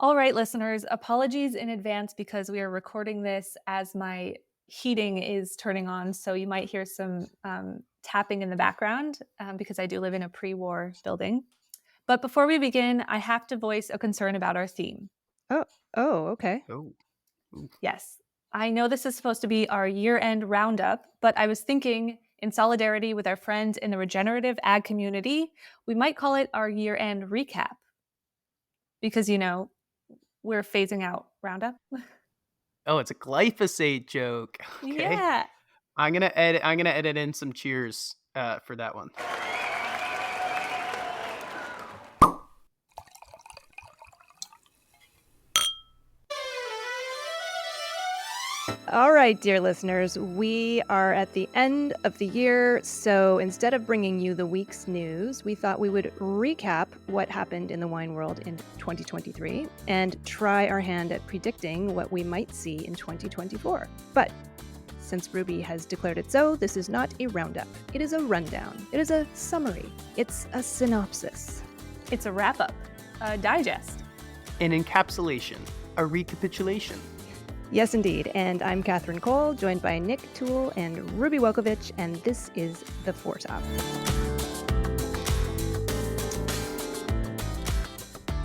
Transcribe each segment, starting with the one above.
All right, listeners, apologies in advance because we are recording this as my heating is turning on. So you might hear some tapping in the background because I do live in a pre war building. But before we begin, I have to voice a concern about our theme. Oh, okay. Oh, ooh. Yes, I know this is supposed to be our year end roundup, but I was thinking, in solidarity with our friends in the regenerative ag community, we might call it our year end recap because, we're phasing out Roundup. Oh, it's a glyphosate joke. Okay. Yeah. I'm gonna edit in some cheers for that one. All right, dear listeners, we are at the end of the year. So instead of bringing you the week's news, we thought we would recap what happened in the wine world in 2023 and try our hand at predicting what we might see in 2024. But since Ruby has declared it so, this is not a roundup. It is a rundown. It is a summary. It's a synopsis. It's a wrap up, a digest. An encapsulation, a recapitulation. Yes, indeed. And I'm Catherine Cole, joined by Nick Toole and Ruby Welkovich, and this is The Foretop.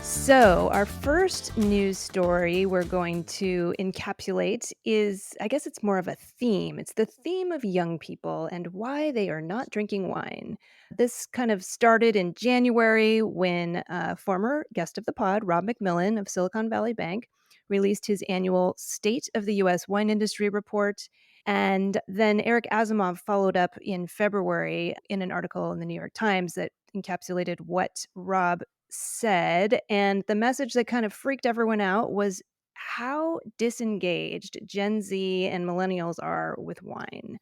So, our first news story we're going to encapsulate is, I guess it's more of a theme. It's the theme of young people and why they are not drinking wine. This kind of started in January when former guest of the pod, Rob McMillan of Silicon Valley Bank, released his annual State of the U.S. Wine Industry report. And then Eric Asimov followed up in February in an article in the New York Times that encapsulated what Rob said. And the message that kind of freaked everyone out was how disengaged Gen Z and millennials are with wine.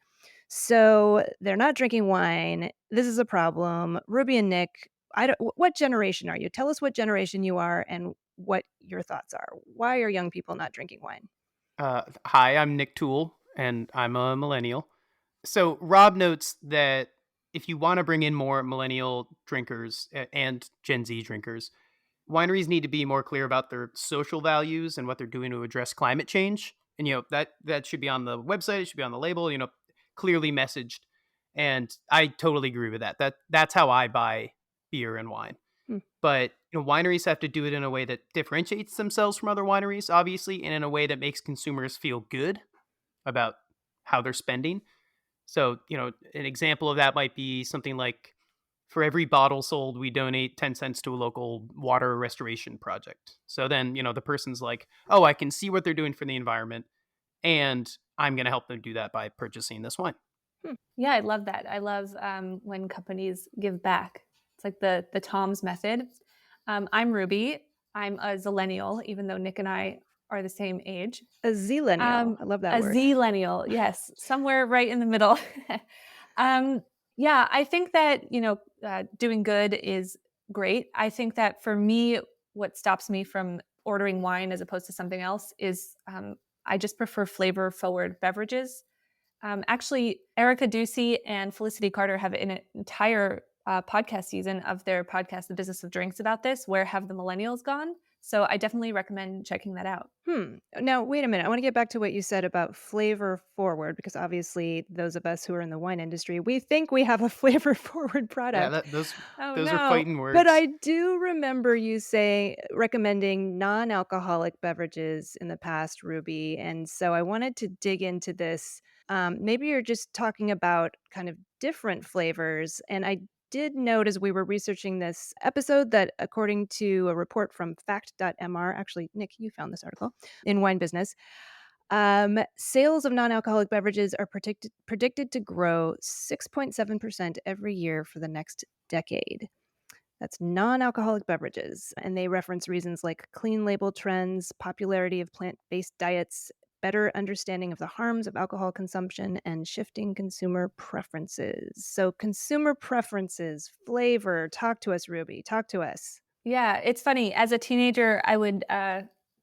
So they're not drinking wine. This is a problem. Ruby and Nick, what generation are you? Tell us what generation you are and what your thoughts are. Why are young people not drinking wine? Hi, I'm Nick Toole, and I'm a millennial. So Rob notes that if you want to bring in more millennial drinkers and Gen Z drinkers, wineries need to be more clear about their social values and what they're doing to address climate change. And that should be on the website. It should be on the label. Clearly messaged. And I totally agree with that. That's how I buy beer and wine. Hmm. But wineries have to do it in a way that differentiates themselves from other wineries, obviously, and in a way that makes consumers feel good about how they're spending. So, an example of that might be something like, for every bottle sold, we donate 10 cents to a local water restoration project. So then, the person's like, oh, I can see what they're doing for the environment, and I'm going to help them do that by purchasing this wine. Yeah, I love that. I love when companies give back. It's like the Tom's method. I'm Ruby. I'm a zillennial, even though Nick and I are the same age. A zillennial. I love that A word. zillennial, yes, somewhere right in the middle. Yeah, I think that doing good is great. I think that for me, what stops me from ordering wine as opposed to something else is I just prefer flavor forward beverages. Actually, Erica Ducey and Felicity Carter have an entire podcast season of their podcast, The Business of Drinks, about this. Where have the millennials gone? So I definitely recommend checking that out. Now, wait a minute. I want to get back to what you said about flavor forward, because obviously those of us who are in the wine industry, we think we have a flavor forward Yeah, product. those Oh those are no. fighting But words. I do remember you recommending non-alcoholic beverages in the past, Ruby. And so I wanted to dig into this. Maybe you're just talking about kind of different flavors. And I did note as we were researching this episode that according to a report from fact.mr, actually, Nick, you found this article in Wine Business, sales of non-alcoholic beverages are predicted to grow 6.7% every year for the next decade. That's non-alcoholic beverages, and they reference reasons like clean label trends, popularity of plant-based diets, better understanding of the harms of alcohol consumption, and shifting consumer preferences. So consumer preferences, flavor, talk to us, Ruby, talk to us. Yeah, it's funny. As a teenager, I would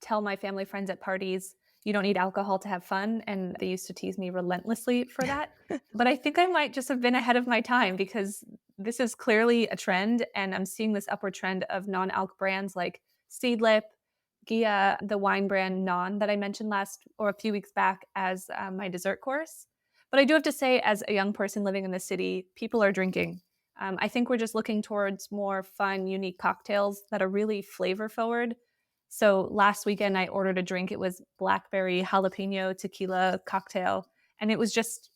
tell my family friends at parties, you don't need alcohol to have fun. And they used to tease me relentlessly for that. But I think I might just have been ahead of my time because this is clearly a trend. And I'm seeing this upward trend of non alc brands like Seedlip, Gia, the wine brand Non that I mentioned last or a few weeks back, as my dessert course. But I do have to say, as a young person living in the city, people are drinking. I think we're just looking towards more fun, unique cocktails that are really flavor forward. So last weekend, I ordered a drink. It was blackberry jalapeno tequila cocktail, and it was just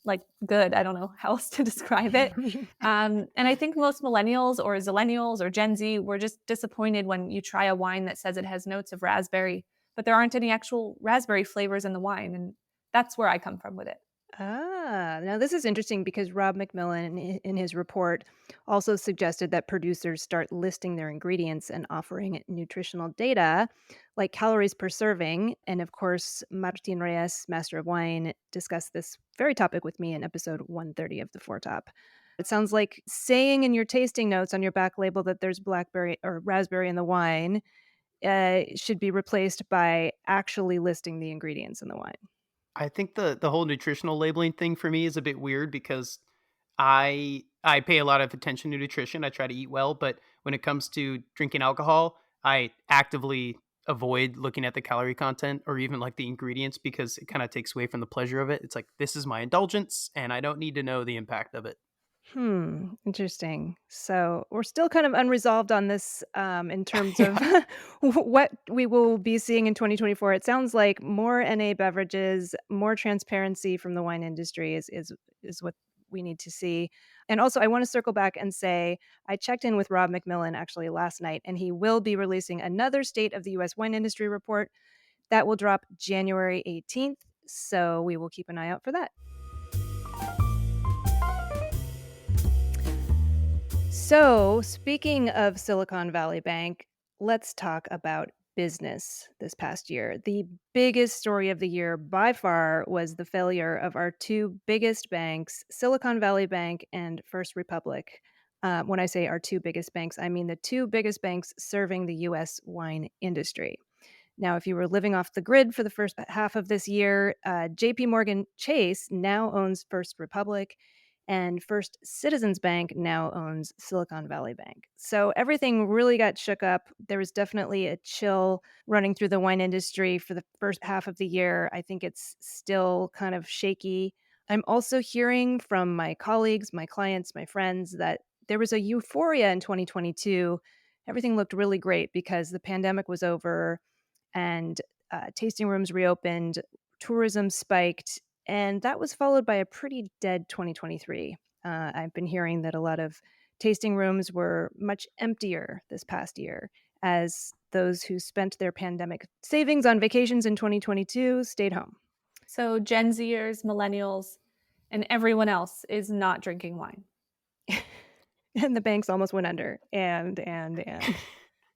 like good. I don't know how else to describe it. And I think most millennials or zillennials or Gen Z were just disappointed when you try a wine that says it has notes of raspberry, but there aren't any actual raspberry flavors in the wine. And that's where I come from with it. Now this is interesting because Rob McMillan, in his report, also suggested that producers start listing their ingredients and offering nutritional data like calories per serving. And of course, Martin Reyes, Master of Wine, discussed this very topic with me in episode 130 of the Four Top. It sounds like saying in your tasting notes on your back label that there's blackberry or raspberry in the wine should be replaced by actually listing the ingredients in the wine. I think the whole nutritional labeling thing for me is a bit weird because I pay a lot of attention to nutrition. I try to eat well, but when it comes to drinking alcohol, I actively avoid looking at the calorie content or even like the ingredients because it kind of takes away from the pleasure of it. It's like this is my indulgence and I don't need to know the impact of it. Interesting. So we're still kind of unresolved on this in terms of what we will be seeing in 2024. It sounds like more NA beverages, more transparency from the wine industry is what we need to see. And also, I want to circle back and say I checked in with Rob McMillan actually last night, and he will be releasing another State of the U.S. Wine Industry report that will drop January 18th. So we will keep an eye out for that. So, speaking of Silicon Valley Bank, let's talk about business this past year. The biggest story of the year by far was the failure of our two biggest banks, Silicon Valley Bank and First Republic. When I say our two biggest banks, I mean the two biggest banks serving the US wine industry. Now, if you were living off the grid for the first half of this year, JP Morgan Chase now owns First Republic, and First Citizens Bank now owns Silicon Valley Bank. So everything really got shook up. There was definitely a chill running through the wine industry for the first half of the year. I think it's still kind of shaky. I'm also hearing from my colleagues, my clients, my friends that there was a euphoria in 2022. Everything looked really great because the pandemic was over and tasting rooms reopened, tourism spiked, and that was followed by a pretty dead 2023. I've been hearing that a lot of tasting rooms were much emptier this past year as those who spent their pandemic savings on vacations in 2022 stayed home. So Gen Zers, millennials, and everyone else is not drinking wine. And the banks almost went under. And.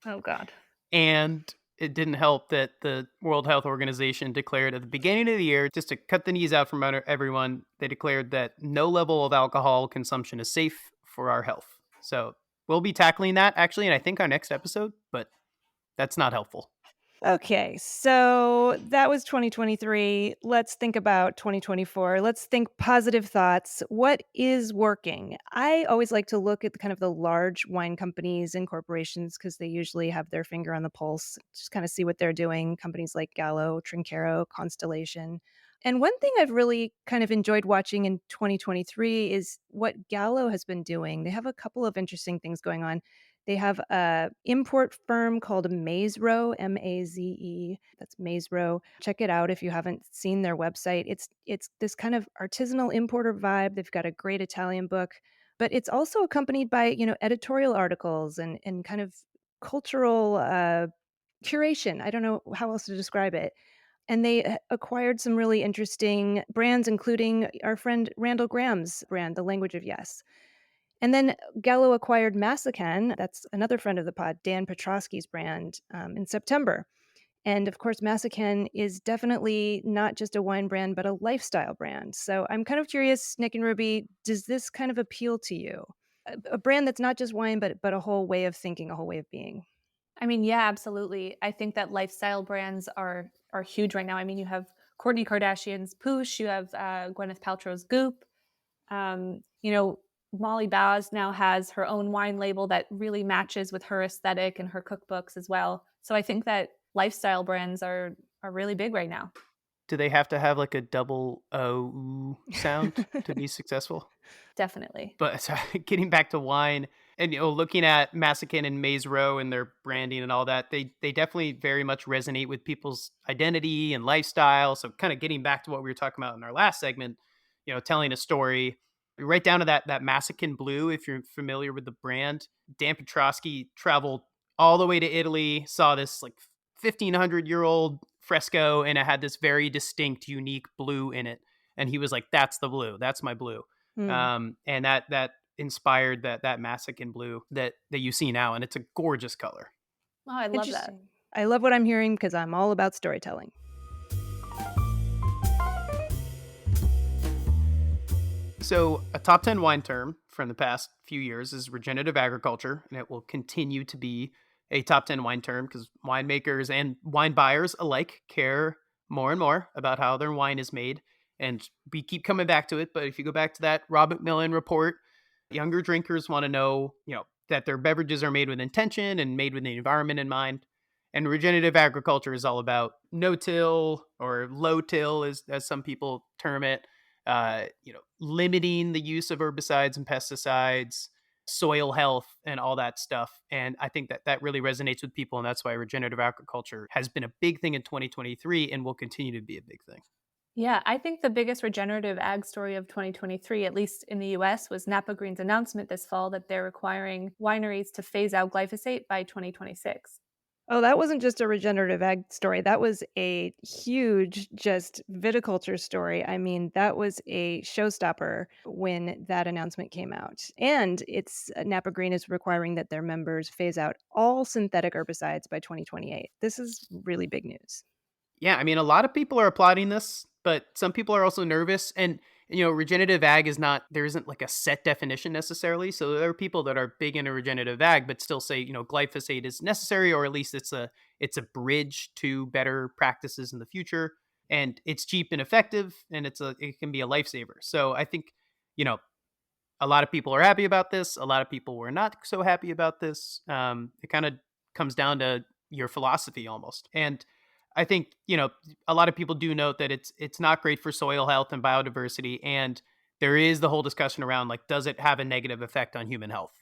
Oh, God. And it didn't help that the World Health Organization declared at the beginning of the year, just to cut the knees out from under everyone, they declared that no level of alcohol consumption is safe for our health. So we'll be tackling that actually, and I think our next episode, but that's not helpful. Okay, so that was 2023. Let's think about 2024. Let's think positive thoughts. What is working? I always like to look at the kind of the large wine companies and corporations because they usually have their finger on the pulse, just kind of see what they're doing. Companies like Gallo, Trinchero, Constellation. And one thing I've really kind of enjoyed watching in 2023 is what Gallo has been doing. They have a couple of interesting things going on. They have a import firm called Maze-Row, M-A-Z-E. That's Maze-Row. Check it out if you haven't seen their website. It's this kind of artisanal importer vibe. They've got a great Italian book, but it's also accompanied by, editorial articles and kind of cultural curation. I don't know how else to describe it. And they acquired some really interesting brands, including our friend Randall Graham's brand, The Language of Yes. And then Gallo acquired Massican, that's another friend of the pod, Dan Petrosky's brand, in September. And of course, Massican is definitely not just a wine brand, but a lifestyle brand. So I'm kind of curious, Nick and Ruby, does this kind of appeal to you? A brand that's not just wine, but a whole way of thinking, a whole way of being. I mean, yeah, absolutely. I think that lifestyle brands are huge right now. I mean, you have Kourtney Kardashian's Poosh, you have Gwyneth Paltrow's Goop. You know, Molly Baz now has her own wine label that really matches with her aesthetic and her cookbooks as well. So I think that lifestyle brands are really big right now. Do they have to have like a double O sound to be successful? Definitely. But so getting back to wine and, looking at Massican and Maze Row and their branding and all that, they definitely very much resonate with people's identity and lifestyle. So kind of getting back to what we were talking about in our last segment, telling a story right down to that Massican blue. If you're familiar with the brand, Dan Petrosky traveled all the way to Italy, saw this like 1500-year-old fresco, and it had this very distinct, unique blue in it. And he was like, "That's the blue. That's my blue." Hmm. And that inspired that Massican blue that you see now, and it's a gorgeous color. Oh, I love that. Interesting. I love what I'm hearing because I'm all about storytelling. So, a top 10 wine term from the past few years is regenerative agriculture, and it will continue to be a top 10 wine term because winemakers and wine buyers alike care more and more about how their wine is made. And we keep coming back to it. But if you go back to that Rob McMillan report, younger drinkers want to know, that their beverages are made with intention and made with the environment in mind. And regenerative agriculture is all about no-till or low-till, as some people term it, limiting the use of herbicides and pesticides, soil health, and all that stuff. And I think that really resonates with people. And that's why regenerative agriculture has been a big thing in 2023 and will continue to be a big thing. Yeah, I think the biggest regenerative ag story of 2023, at least in the US, was Napa Green's announcement this fall that they're requiring wineries to phase out glyphosate by 2026. Oh, that wasn't just a regenerative ag story. That was a huge just viticulture story. I mean, that was a showstopper when that announcement came out. And it's Napa Green is requiring that their members phase out all synthetic herbicides by 2028. This is really big news. Yeah, I mean, a lot of people are applauding this, but some people are also nervous. And regenerative ag is not, there isn't like a set definition necessarily. So there are people that are big into regenerative ag, but still say, glyphosate is necessary, or at least it's a bridge to better practices in the future. And it's cheap and effective, and it can be a lifesaver. So I think, you know, a lot of people are happy about this. A lot of people were not so happy about this. It kind of comes down to your philosophy almost. And I think, a lot of people do note that it's not great for soil health and biodiversity. And there is the whole discussion around, like, does it have a negative effect on human health?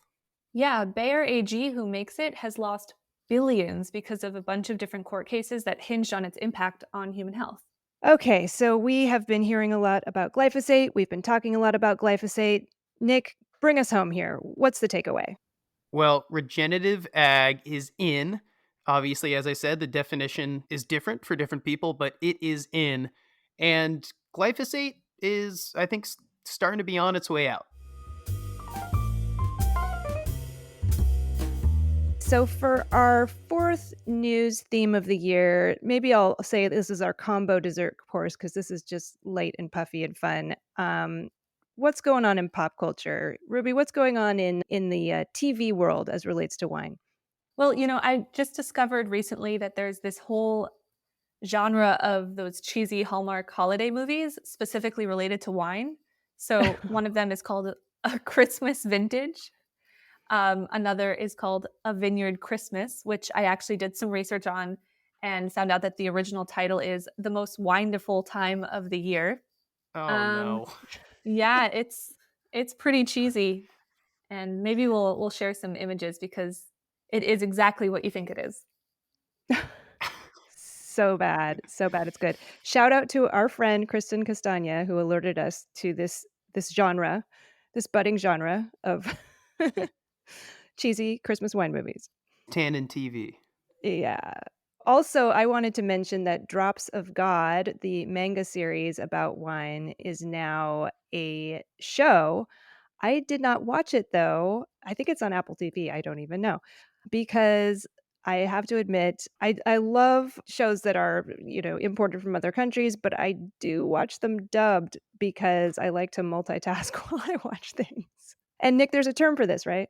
Yeah, Bayer AG, who makes it, has lost billions because of a bunch of different court cases that hinged on its impact on human health. Okay, so we have been hearing a lot about glyphosate. We've been talking a lot about glyphosate. Nick, bring us home here. What's the takeaway? Well, regenerative ag is in. Obviously, as I said, the definition is different for different people, but it is in. And glyphosate is, I think, starting to be on its way out. So, for our fourth news theme of the year, maybe I'll say this is our combo dessert course because this is just light and puffy and fun. What's going on in pop culture, Ruby? What's going on in the TV world as relates to wine? Well, I just discovered recently that there's this whole genre of those cheesy Hallmark holiday movies specifically related to wine. So one of them is called A Christmas Vintage. Another is called A Vineyard Christmas, which I actually did some research on and found out that the original title is The Most Wonderful Time of the Year. Oh, Um, no. yeah, it's pretty cheesy, and maybe we'll share some images because it is exactly what you think it is. So bad, so bad. It's good. Shout out to our friend Kristen Castagna who alerted us to this genre, this budding genre of cheesy Christmas wine movies. Tannin TV. Yeah. Also, I wanted to mention that Drops of God, the manga series about wine, is now a show. I did not watch it though. I think it's on Apple TV. I don't even know. Because I have to admit, I love shows that are, imported from other countries, but I do watch them dubbed because I like to multitask while I watch things. And Nick, there's a term for this, right?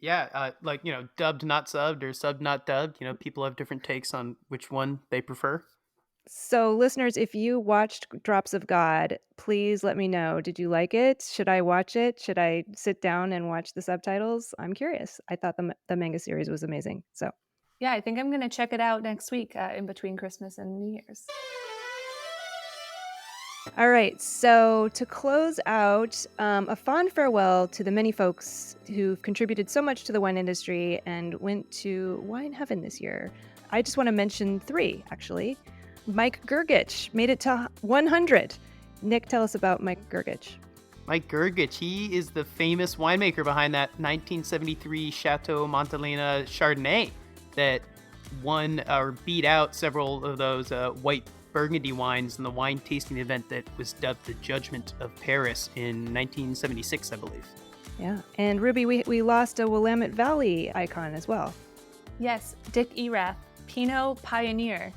Yeah, like, dubbed not subbed or subbed not dubbed. People have different takes on which one they prefer. So, listeners, if you watched Drops of God, please let me know. Did you like it? Should I watch it? Should I sit down and watch the subtitles? I'm curious. I thought the manga series was amazing. So, Yeah, I think I'm going to check it out next week in between Christmas and New Year's. All right, so to close out, a fond farewell to the many folks who've contributed so much to the wine industry and went to wine heaven this year. I just want to mention three, actually. Mike Gergich made it to 100. Nick, tell us about Mike Gergich. Mike Gergich, he is the famous winemaker behind that 1973 Chateau Montelena Chardonnay that won or beat out several of those white Burgundy wines in the wine tasting event that was dubbed the Judgment of Paris in 1976, I believe. Yeah, and Ruby, we lost a Willamette Valley icon as well. Yes, Dick Erath, Pinot Pioneer.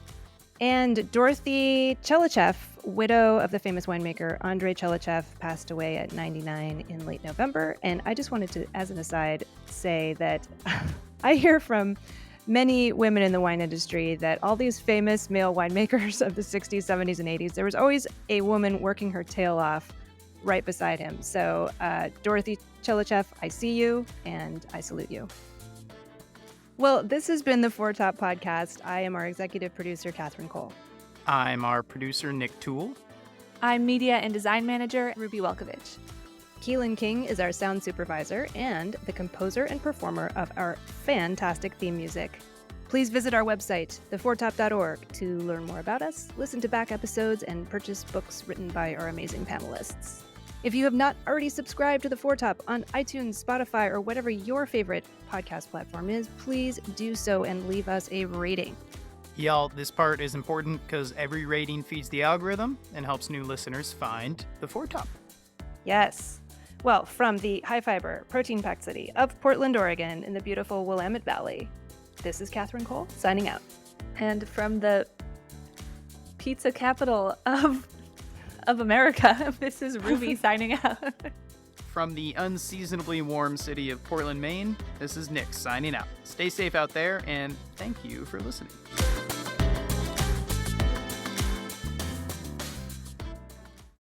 And Dorothy Chelichev, widow of the famous winemaker Andrei Chelichev, passed away at 99 in late November. And I just wanted to, as an aside, say that I hear from many women in the wine industry that all these famous male winemakers of the 60s, 70s, and 80s, there was always a woman working her tail off right beside him. So Dorothy Chelichev, I see you and I salute you. Well, this has been the Four Top Podcast. I am our executive producer, Catherine Cole. I'm our producer, Nick Toole. I'm media and design manager, Ruby Welkovich. Keelan King is our sound supervisor and the composer and performer of our fantastic theme music. Please visit our website, thefourtop.org, to learn more about us, listen to back episodes, and purchase books written by our amazing panelists. If you have not already subscribed to The Four Top on iTunes, Spotify, or whatever your favorite podcast platform is, please do so and leave us a rating. Y'all, this part is important because every rating feeds the algorithm and helps new listeners find The Four Top. Yes. Well, from the high-fiber, protein-packed city of Portland, Oregon, in the beautiful Willamette Valley, this is Catherine Cole, signing out. And from the pizza capital of America, this is Ruby signing out. From the unseasonably warm city of Portland, Maine, this is Nick signing out. Stay safe out there, and thank you for listening.